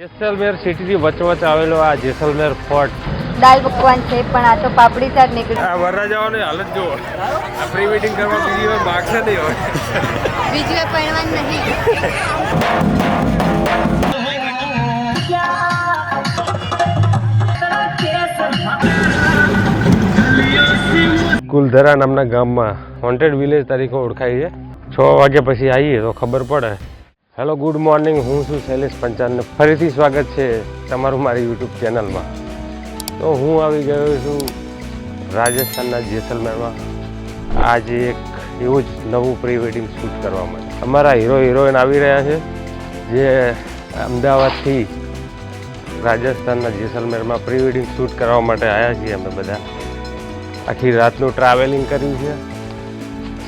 જેસલમેર સિટીની વચોવચ આવેલો આ જેસલમેર ફોર્ટ દાલ પકવાન છે પણ આ તો પાપડી ચાટ નીકળી. આ વરરાજાઓની હાલત જુઓ. આ પ્રી વેડિંગ કરવા બીજી વાર માગશે નહીં હોય. બીજી વાર પરણવાનું નહીં. કુલધરા નામના ગામમાં હોન્ટેડ વિલેજ તરીકે ઓળખાય છે. 6 વાગ્યા પછી આવીએ તો ખબર પડે. હેલો ગુડ મોર્નિંગ, હું છું શૈલેષ પંચાલને ફરીથી સ્વાગત છે તમારું મારી યુટ્યુબ ચેનલમાં. તો હું આવી ગયો છું રાજસ્થાનના જેસલમેરમાં. આજે એક એવું જ નવું પ્રી વેડિંગ શૂટ કરવા માટે અમારા હીરો હિરોઈન આવી રહ્યા છે, જે અમદાવાદથી રાજસ્થાનના જેસલમેરમાં પ્રી વેડિંગ શૂટ કરવા માટે આવ્યા છીએ. અમે બધા આખી રાતનું ટ્રાવેલિંગ કર્યું છે,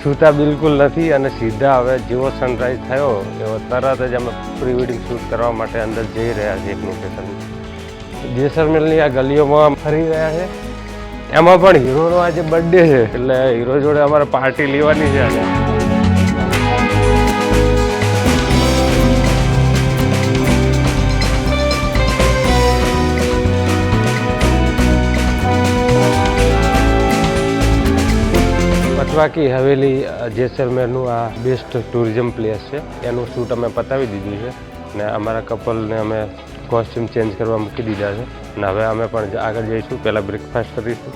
સૂતા બિલકુલ નથી અને સીધા હવે જેવો સનરાઈઝ થયો એવો તરત જ અમે પ્રી વેડિંગ શૂટ કરવા માટે અંદર જઈ રહ્યા છીએ એક લોકેશન. જેસલમેરની આ ગલીઓમાં ફરી રહ્યા છે. એમાં પણ હીરોનો આજે બર્થડે છે, એટલે હીરો જોડે અમારે પાર્ટી લેવાની છે આજે. પતવાકી હવેલી જેસલમેરનું આ બેસ્ટ ટુરિઝમ પ્લેસ છે. એનું શૂટ અમે પતાવી દીધું છે અને અમારા કપલને અમે કોસ્ટ્યુમ ચેન્જ કરવા મૂકી દીધા છે અને હવે અમે પણ આગળ જઈશું. પહેલાં બ્રેકફાસ્ટ કરીશું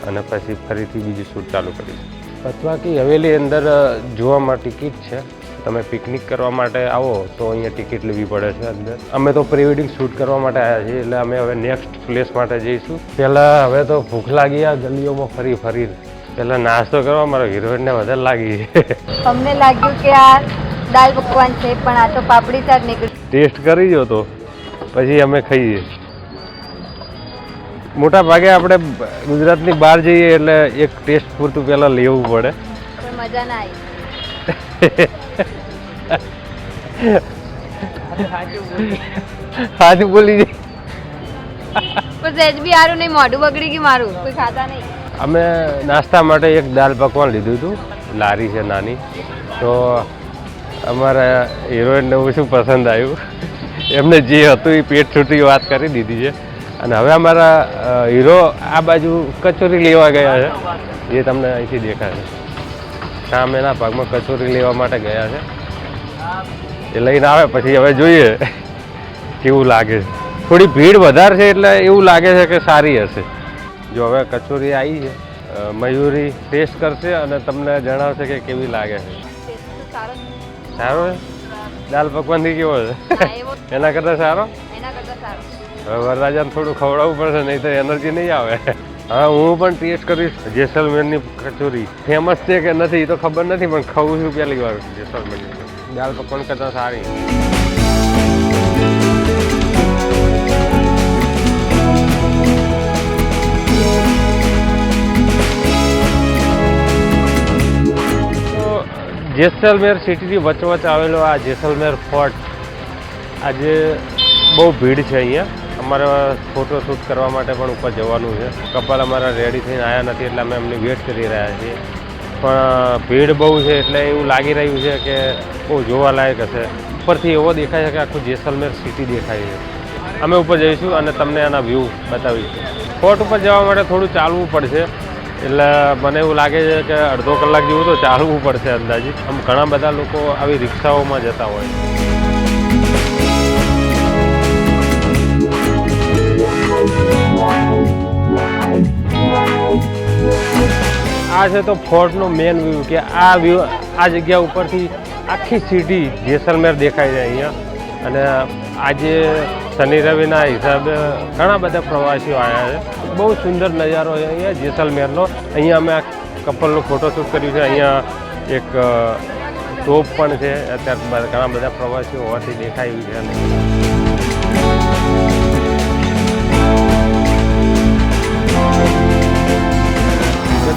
અને પછી ફરીથી બીજું શૂટ ચાલુ કરીશું. પતવાકી હવેલી અંદર જોવામાં ટિકિટ છે. તમે પિકનિક કરવા માટે આવો તો અહીંયા ટિકિટ લેવી પડે છે અંદર. અમે તો પ્રી વેડિંગ શૂટ કરવા માટે આવ્યા છીએ, એટલે અમે હવે નેક્સ્ટ પ્લેસ માટે જઈશું. પહેલાં હવે તો ભૂખ લાગી આ ગલીઓમાં ફરી પહેલાં નાસ્તો કરવા મારો હિરોઈનને વધારે લાગી. અમને લાગ્યું કે આ દાલ પકવાન છે પણ આ તો પાપડી ચાટ નીકળી. ટેસ્ટ કરી જો તો પછી અમે ખાઈએ. મોટા ભાગે આપણે ગુજરાતની બહાર જઈએ એટલે એક ટેસ્ટ પૂરતું પહેલાં લેવું પડે. પણ મજા ના આવી. સાચું બોલી જાય. પણ સહેજ બી સારું નહીં, મોઢું બગડી ગયું મારું, કોઈ ખાતા નહીં. અમે નાસ્તા માટે એક દાલ પકવાન લીધું હતું, લારી છે નાની. તો અમારા હિરોઈનને શું પસંદ આવ્યું, એમને જે હતું એ પેટ છૂટી વાત કરી દીધી છે. અને હવે અમારા હીરો આ બાજુ કચોરી લેવા ગયા છે, જે તમને અહીંથી દેખાશે. સામેના ભાગમાં કચોરી લેવા માટે ગયા છે. એ લઈને આવે પછી હવે જોઈએ કેવું લાગે છે. થોડી ભીડ વધારે છે એટલે એવું લાગે છે કે સારી હશે. જો હવે કચોરી આવી છે, મયુરી ટેસ્ટ કરશે અને તમને જણાવશે કે કેવી લાગે છે. સારો છે? દાલ પકવાનથી કેવો છે? એના કરતાં સારો? હવે વરરાજાને થોડું ખવડાવવું પડશે, નહીં તો એનર્જી નહીં આવે. હા, હું પણ ટેસ્ટ કરીશ. જેસલમેરની કચોરી ફેમસ છે કે નથી એ તો ખબર નથી, પણ ખાવું છું પહેલી વાર જેસલમેરની. દાલ પકવાન કરતાં સારી. જેસલમેર સિટીની વચોવચ આવેલો આ જેસલમેર ફોર્ટ. આજે બહુ ભીડ છે અહીંયા. અમારે ફોટો શૂટ કરવા માટે પણ ઉપર જવાનું છે. કપલ અમારા રેડી થઈને આવ્યા નથી એટલે અમે એમની વેટ કરી રહ્યા છીએ. પણ ભીડ બહુ છે એટલે એવું લાગી રહ્યું છે કે બહુ જોવાલાયક હશે. ઉપરથી એવો દેખાય છે કે આખું જેસલમેર સિટી દેખાય છે. અમે ઉપર જઈશું અને તમને એના વ્યૂ બતાવીશું. ફોર્ટ ઉપર જવા માટે થોડું ચાલવું પડશે, એટલે મને એવું લાગે છે કે અડધો કલાક જેવું તો ચાલવું પડશે અંદાજે. આમ ઘણા બધા લોકો આવી રિક્ષાઓમાં જતા હોય. આ છે તો ફોર્ટનો મેન વ્યૂ, કે આ વ્યૂ આ જગ્યા ઉપરથી આખી સિટી જેસલમેર દેખાય છે અહીંયા. અને આજે શનિ રવિના હિસાબે ઘણા બધા પ્રવાસીઓ આવ્યા છે. બહુ સુંદર નજારો છે અહીંયા જેસલમેરનો. અહીંયા અમે આ કપલનું ફોટોશૂટ કર્યું છે. અહીંયા એક તોપ પણ છે. અત્યારે ઘણા બધા પ્રવાસીઓ હોવાથી દેખાયું છે.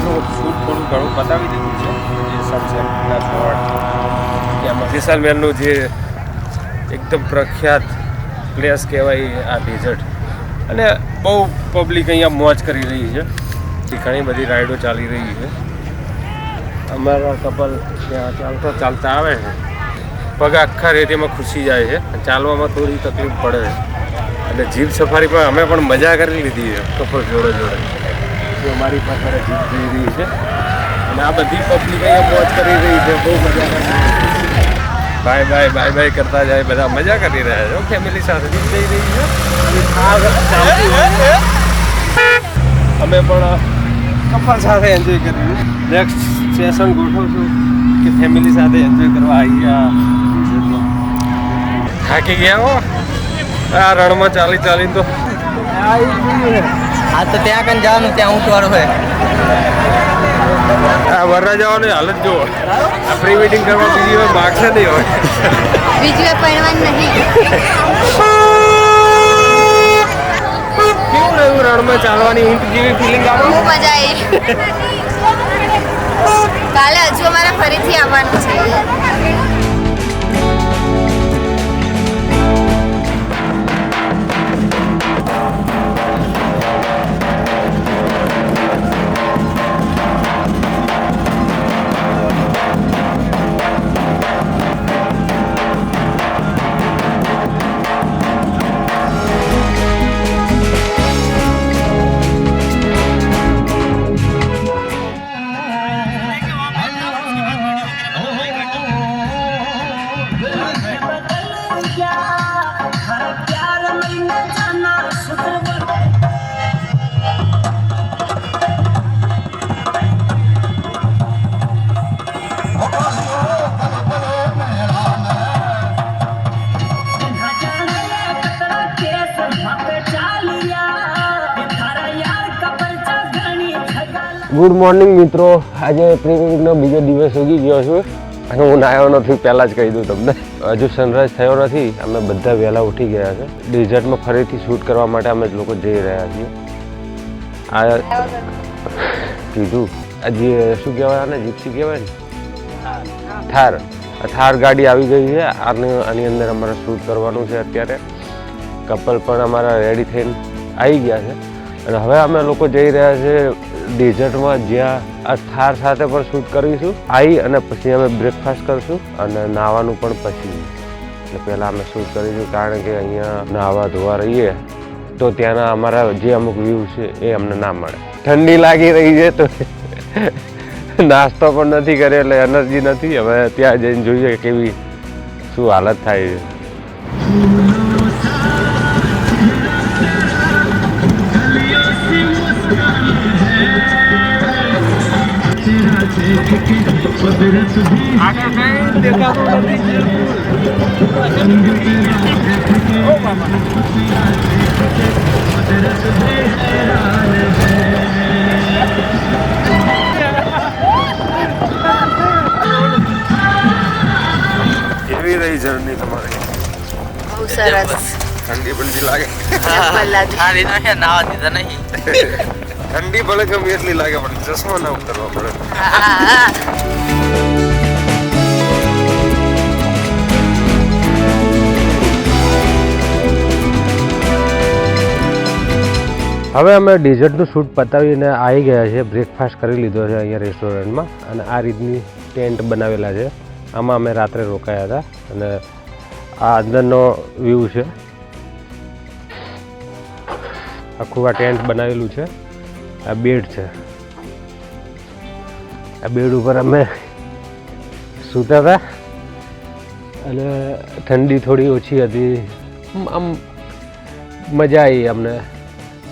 શૂટ થોડું ઘણું બતાવી દીધું છે. જેસલમેરના ફોર્ટ, જેસલમેરનું જે એકદમ પ્રખ્યાત પ્લેસ કહેવાય આ ડેઝર્ટ. અને બહુ પબ્લિક અહીંયા મોજ કરી રહી છે. ઘણી બધી રાઈડો ચાલી રહી છે. અમારા કપલ ત્યાં ચાલતા આવે છે. પગ આખા રેતીમાં ખુશી જાય છે. ચાલવામાં થોડી તકલીફ પડે છે. અને જીપ સફારીમાં અમે પણ મજા કરી લીધી છે કપલ જોડે જોડે. અમારી પાસે જીપ જઈ રહી છે અને આ બધી પબ્લિક અહીંયા મોજ કરી રહી છે, બહુ મજા કરી રહી છે. બાય બાય બાય બાય કરતા જાય, બધા મજા કરી રહ્યા છે. ફેમિલી સાથે જીપ જઈ રહી છે અને ચાલતી હોય. અમે પણ કપલ સાથે એન્જોય કર્યું. નેક્સ્ટ સેશન ગોઠવશું કે ફેમિલી સાથે એન્જોય કરવા આવ્યા. થાકી ગયા હો આ રણમાં ચાલીને તો. હા તો ત્યાં કઈ જવાનું, ત્યાં ઊંચવાળું હોય. આ વરરાજાઓની હાલત જુઓ. આ પ્રી વેડિંગ કરવા બીજી વાર માગશે નહીં હોય. બીજી વાર પડવાનું નહીં. કેવું રહ્યું રણમાં ચાલવાની ઊંટ જેવી ફિલિંગ આવે? બહુ મજા આવી. કાલે હજુ અમારે ફરીથી આવવાનું છે. ગુડ મોર્નિંગ મિત્રો. આજે પ્રી વેડિંગનો બીજો દિવસ ઉગી ગયો છું અને હું નાહ્યો નથી, પહેલાં જ કહી દઉં તમને. હજુ સનરાઈઝ થયો નથી. અમે બધા વહેલા ઉઠી ગયા છે. ડેઝર્ટમાં ફરીથી શૂટ કરવા માટે અમે લોકો જઈ રહ્યા છીએ. આ કીધું હજી શું કહેવાય આને, જીપ્સી કહેવાય ને, થાર ગાડી આવી ગઈ છે. આની અંદર અમારે શૂટ કરવાનું છે. અત્યારે કપલ પણ અમારા રેડી થઈને આવી ગયા છે અને હવે અમે લોકો જઈ રહ્યા છે ડેઝર્ટમાં, જ્યાં આ થાર સાથે પણ શૂટ કરીશું. આવી અને પછી અમે બ્રેકફાસ્ટ કરશું અને નાહવાનું પણ પછી. એટલે પહેલાં અમે શૂટ કરીશું, કારણ કે અહીંયા નાહવા ધોવા રહીએ તો ત્યાંના અમારા જે અમુક વ્યૂ છે એ અમને ના મળે. ઠંડી લાગી રહી છે તો નાસ્તો પણ નથી કર્યો એટલે એનર્જી નથી. હવે ત્યાં જઈને જોઈએ કેવી શું હાલત થાય છે. કેવી રહી જર્ની તમારી? બહુ સરસ. ઠંડી બલજી લાગે? નાવા દીધા નહીં. ઠંડી ભલે ગમે એટલી લાગે પણ ચશ્મા ના ઉતરવા પડે. હવે અમે ડેઝર્ટનું શૂટ પતાવીને આવી ગયા છે. બ્રેકફાસ્ટ કરી લીધો છે અહીંયા રેસ્ટોરન્ટમાં અને આ રીતની ટેન્ટ બનાવેલા છે. આમાં અમે રાત્રે રોકાયા હતા અને આ અંદરનો વ્યૂ છે. આખું આ ટેન્ટ બનાવેલું છે. આ બેડ છે. આ બેડ ઉપર અમે સૂતા હતા અને ઠંડી થોડી ઓછી હતી. આમ મજા આવી અમને.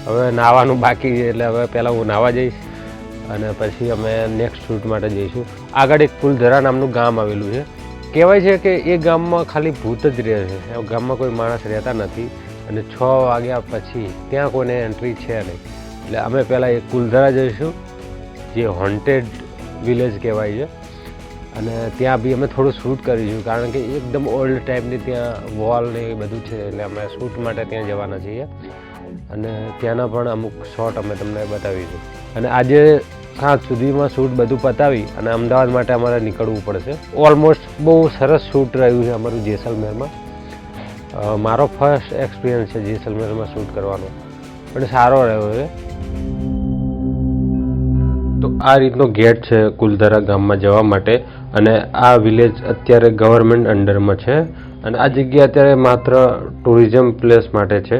હવે નાહવાનું બાકી છે એટલે હવે પહેલાં હું નાહવા જઈશ અને પછી અમે નેક્સ્ટ શૂટ માટે જઈશું. આગળ એક કુલધરા નામનું ગામ આવેલું છે. કહેવાય છે કે એ ગામમાં ખાલી ભૂત જ રહે છે. એ ગામમાં કોઈ માણસ રહેતા નથી અને 6 વાગ્યા પછી ત્યાં કોઈને એન્ટ્રી છે નહીં. એટલે અમે પહેલાં એક કુલધરા જઈશું, જે હોન્ટેડ વિલેજ કહેવાય છે અને ત્યાં બી અમે થોડું શૂટ કરીશું, કારણ કે એકદમ ઓલ્ડ ટાઈપની ત્યાં વોલ ને એ બધું છે. એટલે અમે શૂટ માટે ત્યાં જવાના છીએ અને ત્યાંના પણ અમુક શોટ અમે તમને બતાવીશું. અને આજે સાંજ સુધીમાં શૂટ બધું પતાવી અને અમદાવાદ માટે અમારે નીકળવું પડશે. ઓલમોસ્ટ બહુ સરસ શૂટ રહ્યું છે અમારું જેસલમેરમાં. મારો ફર્સ્ટ એક્સપિરિયન્સ છે જેસલમેરમાં શૂટ કરવાનો, પણ સારો રહ્યો છે. તો આ રીતનો ગેટ છે કુલધરા ગામમાં જવા માટે અને આ વિલેજ અત્યારે ગવર્મેન્ટ અંડરમાં છે અને આ જગ્યા અત્યારે માત્ર ટુરિઝમ પ્લેસ માટે છે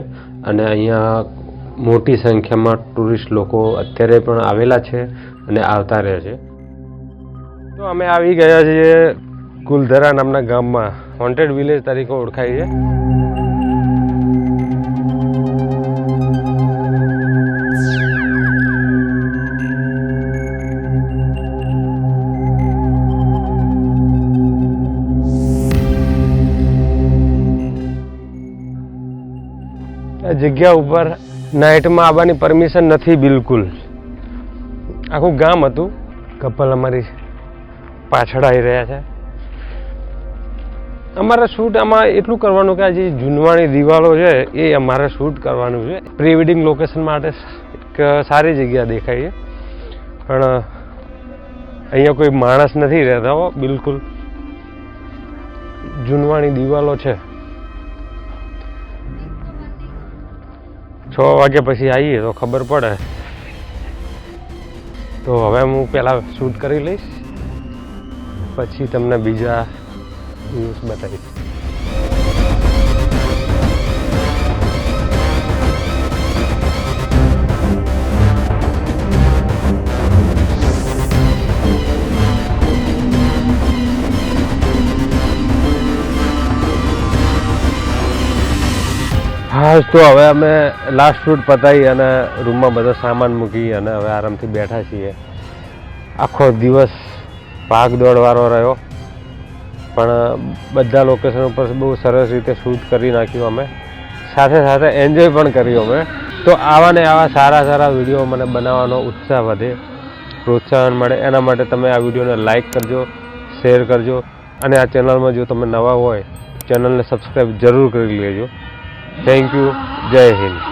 અને અહીંયા મોટી સંખ્યામાં ટુરિસ્ટ લોકો અત્યારે પણ આવેલા છે અને આવતા રહે છે. તો અમે આવી ગયા છીએ કુલધરા નામના ગામમાં, હોન્ટેડ વિલેજ તરીકે ઓળખાય છે. આ જગ્યા ઉપર નાઇટમાં આવવાની પરમિશન નથી બિલકુલ. આખું ગામ હતું. કપલ અમારી પાછળ આવી રહ્યા છે. અમારે શૂટ આમાં એટલું કરવાનું કે આ જે જૂનવાણી દિવાલો છે એ અમારે શૂટ કરવાનું છે. પ્રી વેડિંગ લોકેશન માટે એક સારી જગ્યા દેખાય છે, પણ અહીંયા કોઈ માણસ નથી રહેતા હો, બિલકુલ જૂનવાણી દિવાલો છે. 6 વાગ્યા પછી આવીએ તો ખબર પડે. તો હવે હું પહેલાં શૂટ કરી લઈશ, પછી તમને બીજા વ્યૂઝ બતાવીશ. હા, તો હવે અમે લાસ્ટ શૂટ પતાવી અને રૂમમાં બધો સામાન મૂકી અને હવે આરામથી બેઠા છીએ. આખો દિવસ ભાગદોડવાળો રહ્યો, પણ બધા લોકેશન ઉપર બહુ સરસ રીતે શૂટ કરી નાખ્યું અમે, સાથે સાથે એન્જોય પણ કર્યું અમે. તો આવા ને આવા સારા સારા વિડીયો મને બનાવવાનો ઉત્સાહ વધે, પ્રોત્સાહન મળે, એના માટે તમે આ વિડીયોને લાઈક કરજો, શેર કરજો અને આ ચેનલમાં જો તમે નવા હોય ચેનલને સબસ્ક્રાઈબ જરૂર કરી લેજો. Thank you. જય હિન્દ.